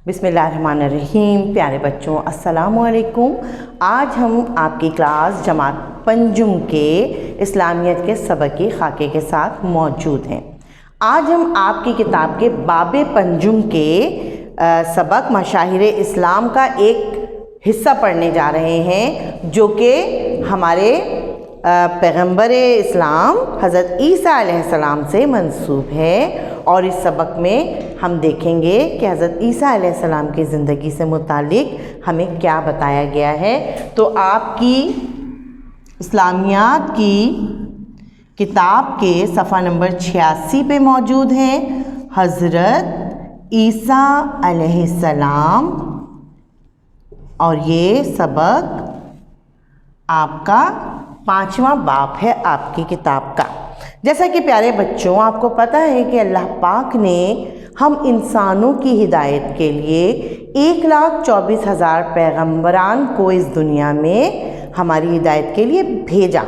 بسم اللہ الرحمن الرحیم۔ پیارے بچوں السلام علیکم۔ آج ہم آپ کی کلاس جماعت پنجم کے اسلامیت کے سبق کی خاکے کے ساتھ موجود ہیں۔ آج ہم آپ کی کتاب کے باب پنجم کے سبق مشاہیر اسلام کا ایک حصہ پڑھنے جا رہے ہیں، جو کہ ہمارے پیغمبر اسلام حضرت عیسیٰ علیہ السلام سے منسوب ہے، اور اس سبق میں ہم دیکھیں گے کہ حضرت عیسیٰ علیہ السلام کی زندگی سے متعلق ہمیں کیا بتایا گیا ہے۔ تو آپ کی اسلامیات کی کتاب کے صفحہ نمبر 86 پہ موجود ہیں حضرت عیسیٰ علیہ السلام، اور یہ سبق آپ کا 5واں باب ہے آپ کی کتاب کا۔ جیسا کہ پیارے بچوں آپ کو پتہ ہے کہ اللہ پاک نے ہم انسانوں کی ہدایت کے لیے 1,24,000 پیغمبران کو اس دنیا میں ہماری ہدایت کے لیے بھیجا۔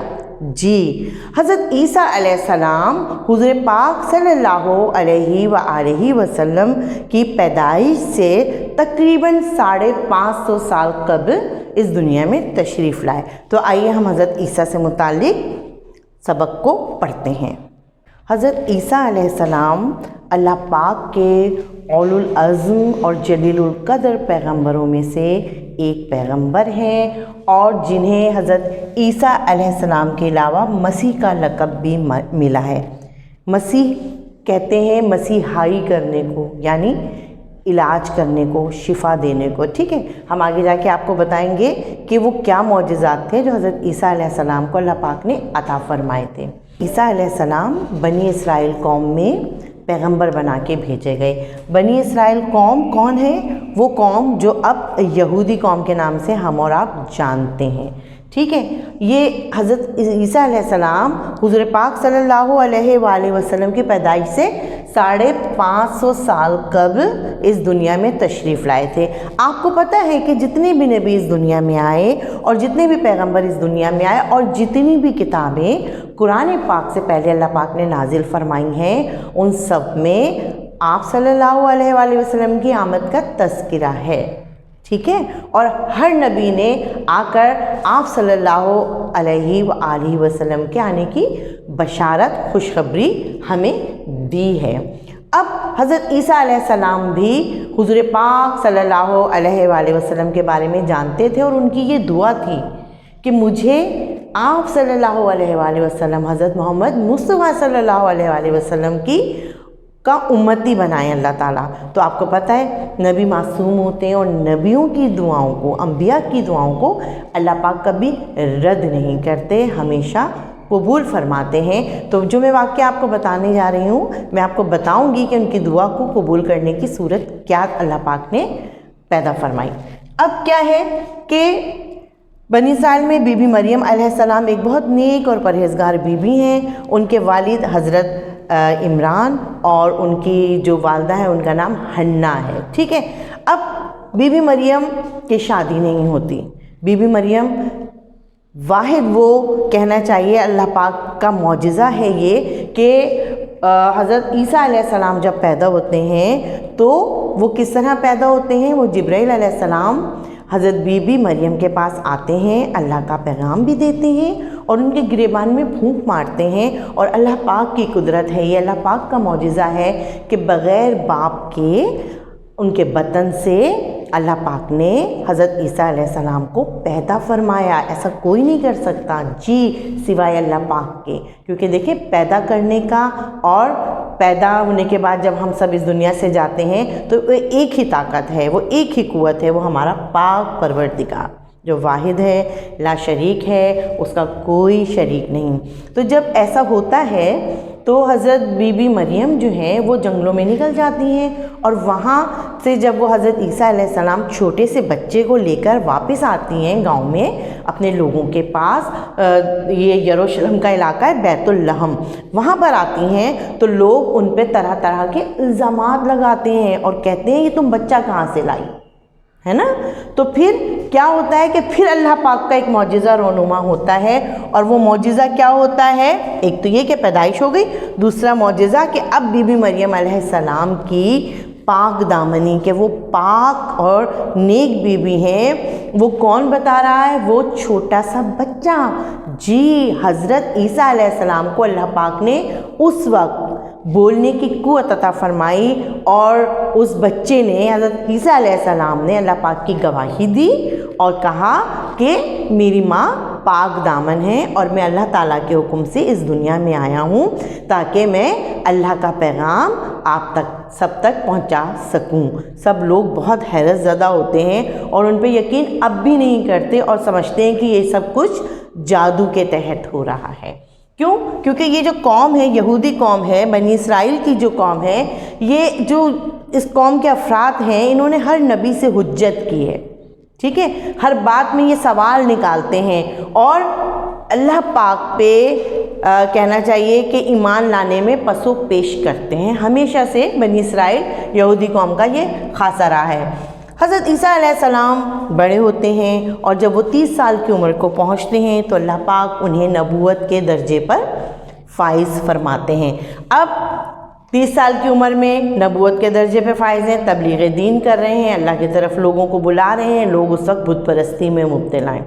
جی، حضرت عیسیٰ علیہ السلام حضور پاک صلی اللہ علیہ وآلہ وسلم کی پیدائش سے تقریباً 550 سال قبل اس دنیا میں تشریف لائے۔ تو آئیے ہم حضرت عیسیٰ سے متعلق سبق کو پڑھتے ہیں۔ حضرت عیسیٰ علیہ السلام اللہ پاک کے اولو العزم اور جلیل القدر پیغمبروں میں سے ایک پیغمبر ہیں، اور جنہیں حضرت عیسیٰ علیہ السلام کے علاوہ مسیح کا لقب بھی ملا ہے۔ مسیح کہتے ہیں مسیحائی کرنے کو، یعنی علاج کرنے کو، شفا دینے کو۔ ٹھیک ہے، ہم آگے جا کے آپ کو بتائیں گے کہ وہ کیا معجزات تھے جو حضرت عیسیٰ علیہ السلام کو اللہ پاک نے عطا فرمائے تھے۔ عیسیٰ علیہ السلام بنی اسرائیل قوم میں پیغمبر بنا کے بھیجے گئے۔ بنی اسرائیل قوم کون ہے؟ وہ قوم جو اب یہودی قوم کے نام سے ہم اور آپ جانتے ہیں۔ ٹھیک ہے، یہ حضرت عیسیٰ علیہ السلام حضور پاک صلی اللہ علیہ وآلہ وسلم کی پیدائش سے 550 سال قبل اس دنیا میں تشریف لائے تھے۔ آپ کو پتہ ہے کہ جتنے بھی نبی اس دنیا میں آئے اور جتنے بھی پیغمبر اس دنیا میں آئے اور جتنی بھی کتابیں قرآن پاک سے پہلے اللہ پاک نے نازل فرمائی ہیں، ان سب میں آپ صلی اللہ علیہ وآلہ وسلم کی آمد کا تذکرہ ہے۔ ٹھیک ہے، اور ہر نبی نے آ کر آپ صلی اللہ علیہ وآلہ وسلم کے آنے کی بشارت، خوشخبری ہمیں دی ہے۔ اب حضرت عیسیٰ علیہ السلام بھی حضور پاک صلی اللہ علیہ وآلہ وسلم کے بارے میں جانتے تھے، اور ان کی یہ دعا تھی کہ مجھے آپ صلی اللہ علیہ وآلہ وسلم حضرت محمد مصطفیٰ صلی اللہ علیہ وآلہ وسلم کا امتی بنائیں اللہ تعالیٰ۔ تو آپ کو پتہ ہے نبی معصوم ہوتے ہیں، اور نبیوں کی دعاؤں کو، انبیاء کی دعاؤں کو اللہ پاک کبھی رد نہیں کرتے، ہمیشہ قبول فرماتے ہیں۔ تو جو میں واقعہ آپ کو بتانے جا رہی ہوں، میں آپ کو بتاؤں گی کہ ان کی دعا کو قبول کرنے کی صورت کیا اللہ پاک نے پیدا فرمائی۔ اب کیا ہے کہ بنی اسرائیل میں بی بی مریم علیہ السلام ایک بہت نیک اور پرہیزگار بی بی ہیں۔ ان کے والد حضرت عمران، اور ان کی جو والدہ ہے ان کا نام حنا ہے۔ ٹھیک ہے، اب بی بی مریم کی شادی نہیں ہوتی۔ بی بی مریم واحد وہ کہنا چاہیے اللہ پاک کا معجزہ ہے یہ کہ حضرت عیسیٰ علیہ السلام جب پیدا ہوتے ہیں تو وہ کس طرح پیدا ہوتے ہیں؟ وہ جبرائیل علیہ السلام حضرت بی بی مریم کے پاس آتے ہیں، اللہ کا پیغام بھی دیتے ہیں، اور ان کے گریبان میں پھونک مارتے ہیں، اور اللہ پاک کی قدرت ہے، یہ اللہ پاک کا معجزہ ہے کہ بغیر باپ کے ان کے بطن سے اللہ پاک نے حضرت عیسیٰ علیہ السلام کو پیدا فرمایا۔ ایسا کوئی نہیں کر سکتا جی سوائے اللہ پاک کے، کیونکہ دیکھیں پیدا کرنے کا اور پیدا ہونے کے بعد جب ہم سب اس دنیا سے جاتے ہیں تو وہ ایک ہی طاقت ہے، وہ ایک ہی قوت ہے، وہ ہمارا پاک پروردگار جو واحد ہے، لا شریک ہے، اس کا کوئی شریک نہیں۔ تو جب ایسا ہوتا ہے تو حضرت بی بی مریم جو ہیں وہ جنگلوں میں نکل جاتی ہیں، اور وہاں سے جب وہ حضرت عیسیٰ علیہ السلام چھوٹے سے بچے کو لے کر واپس آتی ہیں گاؤں میں اپنے لوگوں کے پاس، یہ یروشلم کا علاقہ ہے، بیت اللحم، وہاں پر آتی ہیں تو لوگ ان پہ طرح طرح کے الزامات لگاتے ہیں اور کہتے ہیں یہ تم بچہ کہاں سے لائی ہے نا۔ تو پھر کیا ہوتا ہے کہ پھر اللہ پاک کا ایک معجزہ رونما ہوتا ہے، اور وہ معجزہ کیا ہوتا ہے؟ ایک تو یہ کہ پیدائش ہو گئی، دوسرا معجزہ کہ اب بی بی مریم علیہ السلام کی پاک دامنی کہ وہ پاک اور نیک بیوی ہیں. وہ کون بتا رہا ہے؟ وہ چھوٹا سا بچہ. جی حضرت عیسیٰ علیہ السلام کو اللہ پاک نے اس وقت بولنے کی قوت عطا فرمائی اور اس بچے نے، حضرت عیسیٰ علیہ السلام نے اللہ پاک کی گواہی دی اور کہا کہ میری ماں پاک دامن ہے اور میں اللہ تعالیٰ کے حکم سے اس دنیا میں آیا ہوں تاکہ میں اللہ کا پیغام آپ تک سب تک پہنچا سکوں. سب لوگ بہت حیرت زدہ ہوتے ہیں اور ان پہ یقین اب بھی نہیں کرتے اور سمجھتے ہیں کہ یہ سب کچھ جادو کے تحت ہو رہا ہے. کیوں؟ کیونکہ یہ جو قوم ہے، یہودی قوم ہے، بنی اسرائیل کی جو قوم ہے، یہ جو اس قوم کے افراد ہیں، انہوں نے ہر نبی سے حجت کی ہے. ٹھیک ہے، ہر بات میں یہ سوال نکالتے ہیں اور اللہ پاک پہ کہنا چاہیے کہ ایمان لانے میں پس و پیش کرتے ہیں. ہمیشہ سے بنی اسرائیل یہودی قوم کا یہ خاصہ رہا ہے. حضرت عیسیٰ علیہ السلام بڑے ہوتے ہیں اور جب وہ 30 سال کی عمر کو پہنچتے ہیں تو اللہ پاک انہیں نبوت کے درجے پر فائز فرماتے ہیں. اب 30 سال کی عمر میں نبوت کے درجے پہ فائز ہیں، تبلیغ دین کر رہے ہیں، اللہ کی طرف لوگوں کو بلا رہے ہیں. لوگ اس وقت بت پرستی میں مبتلا ہیں.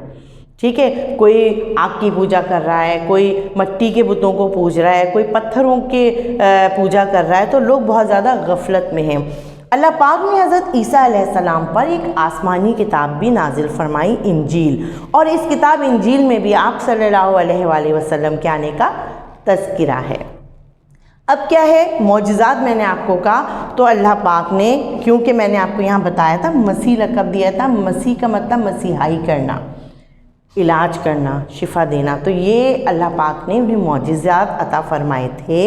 ٹھیک ہے، کوئی آگ کی پوجا کر رہا ہے، کوئی مٹی کے بتوں کو پوج رہا ہے، کوئی پتھروں کے پوجا کر رہا ہے، تو لوگ بہت زیادہ غفلت میں ہیں. اللہ پاک نے حضرت عیسیٰ علیہ السلام پر ایک آسمانی کتاب بھی نازل فرمائی، انجیل. اور اس کتاب انجیل میں بھی آپ صلی اللہ علیہ وآلہ وسلم کے آنے کا تذکرہ ہے. اب کیا ہے؟ معجزات میں نے آپ کو کہا تو اللہ پاک نے، کیونکہ میں نے آپ کو یہاں بتایا تھا مسیح لقب دیا تھا، مسیح کا مطلب مسیحائی کرنا، علاج کرنا، شفا دینا، تو یہ اللہ پاک نے انہیں معجزات عطا فرمائے تھے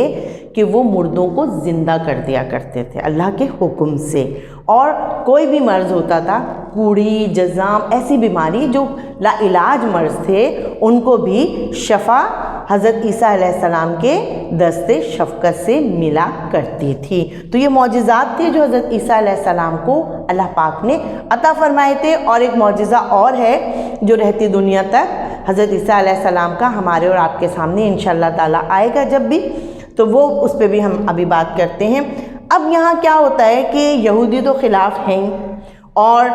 کہ وہ مردوں کو زندہ کر دیا کرتے تھے اللہ کے حکم سے. اور کوئی بھی مرض ہوتا تھا، کوڑی، جزام، ایسی بیماری جو لا علاج مرض تھے، ان کو بھی شفا حضرت عیسیٰ علیہ السلام کے دست شفقت سے ملا کرتی تھی. تو یہ معجزات تھے جو حضرت عیسیٰ علیہ السلام کو اللہ پاک نے عطا فرمائے تھے. اور ایک معجزہ اور ہے جو رہتی دنیا تک حضرت عیسیٰ علیہ السلام کا، ہمارے اور آپ کے سامنے انشاءاللہ تعالیٰ آئے گا جب بھی، تو وہ اس پہ بھی ہم ابھی بات کرتے ہیں. اب یہاں کیا ہوتا ہے کہ یہودی تو خلاف ہیں اور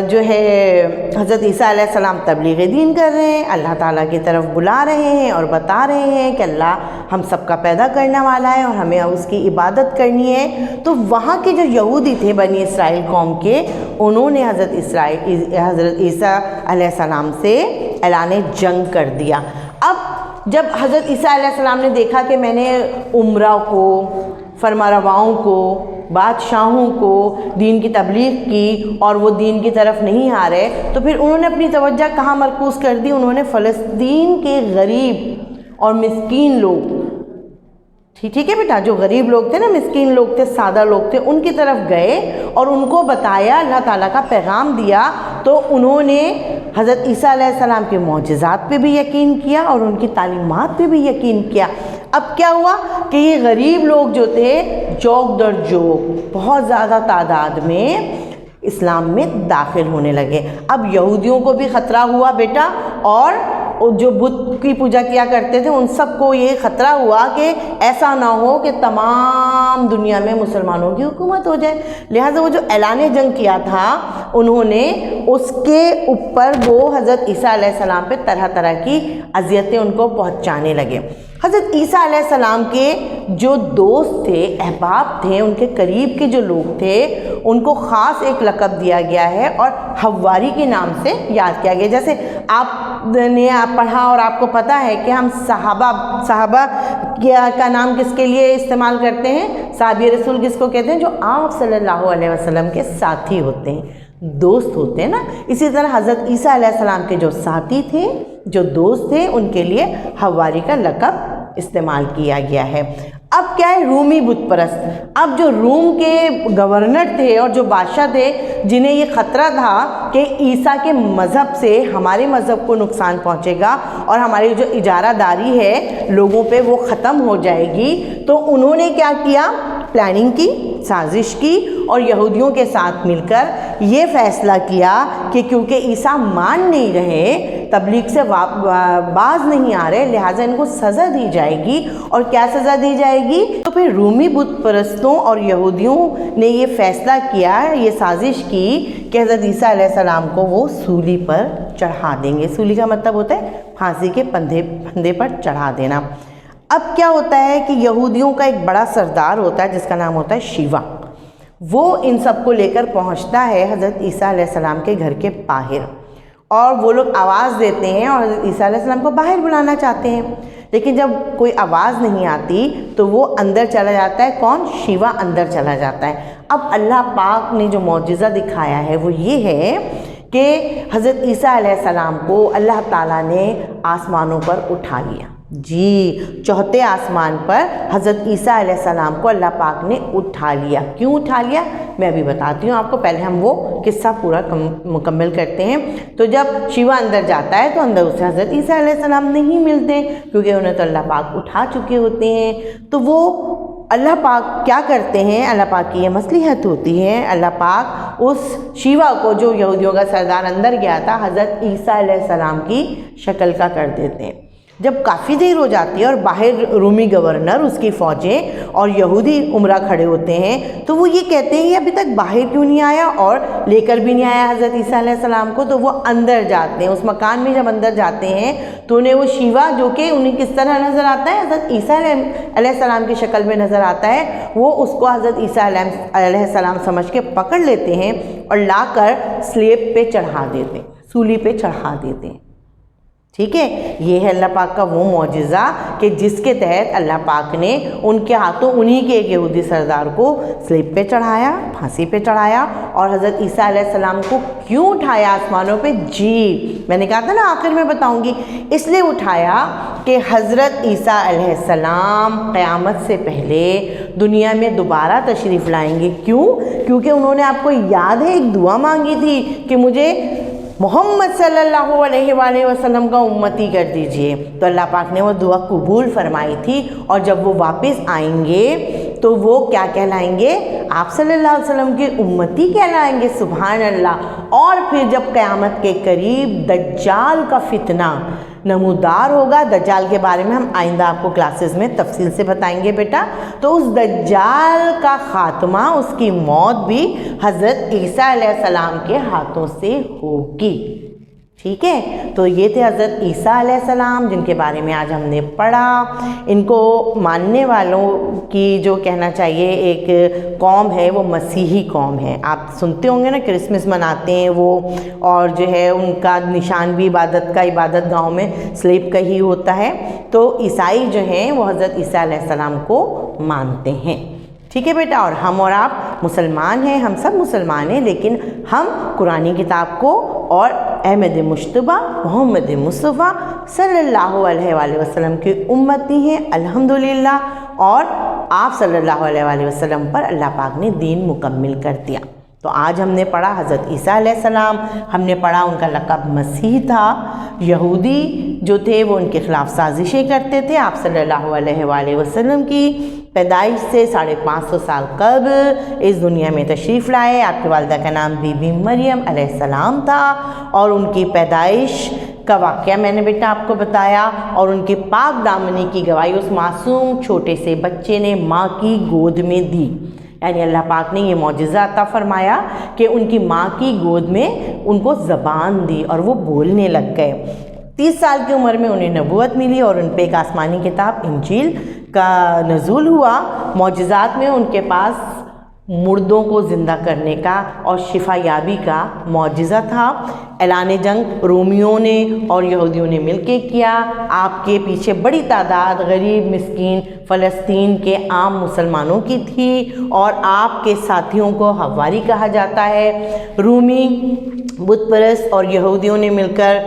جو ہے حضرت عیسیٰ علیہ السلام تبلیغ دین کر رہے ہیں، اللہ تعالیٰ کی طرف بلا رہے ہیں اور بتا رہے ہیں کہ اللہ ہم سب کا پیدا کرنے والا ہے اور ہمیں اس کی عبادت کرنی ہے. تو وہاں کے جو یہودی تھے بنی اسرائیل قوم کے، انہوں نے حضرت عیسیٰ علیہ السلام سے اعلان جنگ کر دیا. اب جب حضرت عیسیٰ علیہ السلام نے دیکھا کہ میں نے عمرہ کو، فرمانرواؤں کو، بادشاہوں کو دین کی تبلیغ کی اور وہ دین کی طرف نہیں آ رہے، تو پھر انہوں نے اپنی توجہ کہاں مرکوز کر دی؟ انہوں نے فلسطین کے غریب اور مسکین لوگ، ٹھیک ہے بیٹا، جو غریب لوگ تھے نا، مسکین لوگ تھے، سادہ لوگ تھے، ان کی طرف گئے اور ان کو بتایا، اللہ تعالیٰ کا پیغام دیا. تو انہوں نے حضرت عیسیٰ علیہ السلام کے معجزات پہ بھی یقین کیا اور ان کی تعلیمات پہ بھی یقین کیا. اب کیا ہوا کہ یہ غریب لوگ جو تھے، جوک در جوک بہت زیادہ تعداد میں اسلام میں داخل ہونے لگے. اب یہودیوں کو بھی خطرہ ہوا بیٹا، اور جو بت کی پوجا کیا کرتے تھے ان سب کو یہ خطرہ ہوا کہ ایسا نہ ہو کہ تمام دنیا میں مسلمانوں کی حکومت ہو جائے. لہٰذا وہ جو اعلان جنگ کیا تھا، انہوں نے اس کے اوپر وہ حضرت عیسیٰ علیہ السلام پہ طرح طرح کی اذیتیں ان کو پہنچانے لگے. حضرت عیسیٰ علیہ السلام کے جو دوست تھے، احباب تھے، ان کے قریب کے جو لوگ تھے، ان کو خاص ایک لقب دیا گیا ہے اور حواری کے نام سے یاد کیا گیا. جیسے آپ نے پڑھا اور آپ کو پتہ ہے کہ ہم صحابہ کا نام کس کے لیے استعمال کرتے ہیں؟ صحابی رسول کس کو کہتے ہیں؟ جو آپ صلی اللہ علیہ وسلم کے ساتھی ہوتے ہیں، دوست ہوتے ہیں نا. اسی طرح حضرت عیسیٰ علیہ السلام کے جو ساتھی تھے، جو دوست تھے، ان کے لیے حواری کا لقب استعمال کیا گیا ہے. اب کیا ہے؟ رومی بت پرست. اب جو روم کے گورنر تھے اور جو بادشاہ تھے، جنہیں یہ خطرہ تھا کہ عیسیٰ کے مذہب سے ہمارے مذہب کو نقصان پہنچے گا اور ہماری جو اجارہ داری ہے لوگوں پہ وہ ختم ہو جائے گی، تو انہوں نے کیا کیا؟ پلاننگ کی، سازش کی اور یہودیوں کے ساتھ مل کر یہ فیصلہ کیا کہ کیونکہ عیسیٰ مان نہیں رہے، تبلیغ سے باز نہیں آ رہے، لہٰذا ان کو سزا دی جائے گی۔ اور کیا سزا دی جائے گی؟ تو پھر رومی بت پرستوں اور یہودیوں نے یہ فیصلہ کیا، یہ سازش کی کہ حضرت عیسیٰ علیہ السلام کو وہ سولی پر چڑھا دیں گے۔ سولی کا مطلب ہوتا ہے پھانسی کے پھندے پر چڑھا دینا۔ اب کیا ہوتا ہے کہ یہودیوں کا ایک بڑا سردار ہوتا ہے جس کا نام ہوتا ہے شیوا، وہ ان سب کو لے کر پہنچتا ہے حضرت عیسیٰ علیہ السلام کے گھر کے باہر، اور وہ لوگ آواز دیتے ہیں اور حضرت عیسیٰ علیہ السلام کو باہر بلانا چاہتے ہیں، لیکن جب کوئی آواز نہیں آتی تو وہ اندر چلا جاتا ہے۔ کون؟ شیوا اندر چلا جاتا ہے۔ اب اللہ پاک نے جو معجزہ دکھایا ہے وہ یہ ہے کہ حضرت عیسیٰ علیہ السلام کو اللہ تعالیٰ نے آسمانوں پر اٹھا لیا۔ جی، چوتھے آسمان پر حضرت عیسیٰ علیہ السلام کو اللہ پاک نے اٹھا لیا۔ کیوں اٹھا لیا میں ابھی بتاتی ہوں آپ کو، پہلے ہم وہ قصہ پورا مکمل کرتے ہیں۔ تو جب شیوا اندر جاتا ہے تو اندر اسے حضرت عیسیٰ علیہ السلام نہیں ملتے، کیونکہ انہیں تو اللہ پاک اٹھا چکے ہوتے ہیں۔ تو وہ اللہ پاک کیا کرتے ہیں، اللہ پاک کی یہ مصلحت ہوتی ہے، اللہ پاک اس شیوا کو جو یہودیوں کا سردار اندر گیا تھا حضرت عیسیٰ علیہ السلام کی شکل کا کر دیتے ہیں۔ جب کافی دیر ہو جاتی ہے اور باہر رومی گورنر، اس کی فوجیں اور یہودی عمرہ کھڑے ہوتے ہیں، تو وہ یہ کہتے ہیں یہ ابھی تک باہر کیوں نہیں آیا اور لے کر بھی نہیں آیا حضرت عیسیٰ علیہ السلام کو۔ تو وہ اندر جاتے ہیں، اس مکان میں جب اندر جاتے ہیں تو انہیں وہ شیوا جو کہ انہیں کس طرح نظر آتا ہے، حضرت عیسیٰ علیہ السلام کی شکل میں نظر آتا ہے، وہ اس کو حضرت عیسیٰ علیہ السلام سمجھ کے پکڑ لیتے ہیں اور لا کر سلیب پہ چڑھا دیتے ہیں، سولی پہ چڑھا دیتے ہیں۔ ٹھیک ہے، یہ ہے اللہ پاک کا وہ معجزہ کہ جس کے تحت اللہ پاک نے ان کے ہاتھوں انہی کے ایک یہودی سردار کو سلیب پہ چڑھایا، پھانسی پہ چڑھایا۔ اور حضرت عیسیٰ علیہ السلام کو کیوں اٹھایا آسمانوں پہ؟ جی میں نے کہا تھا نا آخر میں بتاؤں گی، اس لیے اٹھایا کہ حضرت عیسیٰ علیہ السلام قیامت سے پہلے دنیا میں دوبارہ تشریف لائیں گے۔ کیوں؟ کیونکہ انہوں نے آپ کو یاد ہے ایک دعا مانگی تھی کہ مجھے محمد صلی اللہ علیہ وآلہ وسلم کا امتی کر دیجئے، تو اللہ پاک نے وہ دعا قبول فرمائی تھی۔ اور جب وہ واپس آئیں گے تو وہ کیا کہلائیں گے؟ آپ صلی اللہ علیہ وسلم کے امتی کہلائیں گے، سبحان اللہ۔ اور پھر جب قیامت کے قریب دجال کا فتنہ نمودار ہوگا، دجال کے بارے میں ہم آئندہ آپ کو کلاسز میں تفصیل سے بتائیں گے بیٹا، تو اس دجال کا خاتمہ، اس کی موت بھی حضرت عیسیٰ علیہ السلام کے ہاتھوں سے ہوگی۔ ٹھیک ہے، تو یہ تھے حضرت عیسیٰ علیہ السلام جن کے بارے میں آج ہم نے پڑھا۔ ان کو ماننے والوں کی جو کہنا چاہیے ایک قوم ہے وہ مسیحی قوم ہے۔ آپ سنتے ہوں گے نا کرسمس مناتے ہیں وہ، اور جو ہے ان کا نشان بھی عبادت گاہوں میں سلیب کا ہی ہوتا ہے۔ تو عیسائی جو ہیں وہ حضرت عیسیٰ علیہ السلام کو مانتے ہیں۔ ٹھیک ہے بیٹا، اور ہم اور آپ مسلمان ہیں، ہم سب مسلمان ہیں، لیکن ہم قرآن کتاب کو اور احمد مجتبیٰ محمد مصطفیٰ صلی اللہ علیہ وآلہ وسلم کی امتی ہیں الحمدللہ، اور آپ صلی اللہ علیہ وآلہ وسلم پر اللہ پاک نے دین مکمل کر دیا۔ تو آج ہم نے پڑھا حضرت عیسیٰ علیہ السلام، ہم نے پڑھا ان کا لقب مسیح تھا، یہودی جو تھے وہ ان کے خلاف سازشیں کرتے تھے، آپ صلی اللہ علیہ وآلہ وسلم کی پیدائش سے 550 سال قبل اس دنیا میں تشریف لائے۔ آپ کی والدہ کا نام بی بی مریم علیہ السلام تھا، اور ان کی پیدائش کا واقعہ میں نے بیٹا آپ کو بتایا، اور ان کی پاک دامنی کی گواہی اس معصوم چھوٹے سے بچے نے ماں کی گود میں دی۔ یعنی اللہ پاک نے یہ معجزہ عطا فرمایا کہ ان کی ماں کی گود میں ان کو زبان دی اور وہ بولنے لگ گئے۔ 30 سال کی عمر میں انہیں نبوت ملی، اور ان پہ ایک آسمانی کتاب انجیل کا نزول ہوا۔ معجزات میں ان کے پاس مردوں کو زندہ کرنے کا اور شفا یابی کا معجزہ تھا۔ اعلان جنگ رومیوں نے اور یہودیوں نے مل کے کیا۔ آپ کے پیچھے بڑی تعداد غریب مسکین فلسطین کے عام مسلمانوں کی تھی، اور آپ کے ساتھیوں کو حواری کہا جاتا ہے۔ رومی بت پرست اور یہودیوں نے مل کر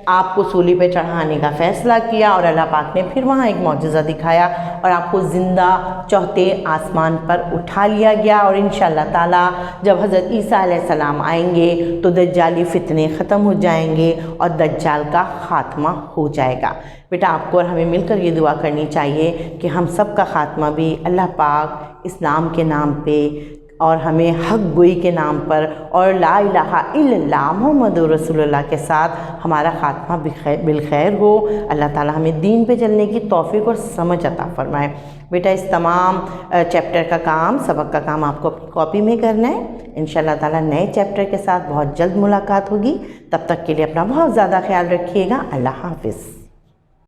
آپ کو سولی پہ چڑھانے کا فیصلہ کیا، اور اللہ پاک نے پھر وہاں ایک معجزہ دکھایا اور آپ کو زندہ چوتھے آسمان پر اٹھا لیا گیا۔ اور انشاءاللہ تعالی جب حضرت عیسیٰ علیہ السلام آئیں گے تو دجالی فتنے ختم ہو جائیں گے اور دجال کا خاتمہ ہو جائے گا۔ بیٹا آپ کو اور ہمیں مل کر یہ دعا کرنی چاہیے کہ ہم سب کا خاتمہ بھی اللہ پاک اسلام کے نام پہ اور ہمیں حق گوئی کے نام پر اور لا الہ الا اللہ محمد رسول اللہ کے ساتھ ہمارا خاتمہ بالخیر ہو۔ اللہ تعالی ہمیں دین پہ چلنے کی توفیق اور سمجھ عطا فرمائے۔ بیٹا اس تمام چیپٹر کا کام، سبق کا کام آپ کو اپنی کاپی میں کرنا ہے۔ انشاءاللہ تعالی نئے چیپٹر کے ساتھ بہت جلد ملاقات ہوگی۔ تب تک کے لیے اپنا بہت زیادہ خیال رکھیے گا۔ اللہ حافظ۔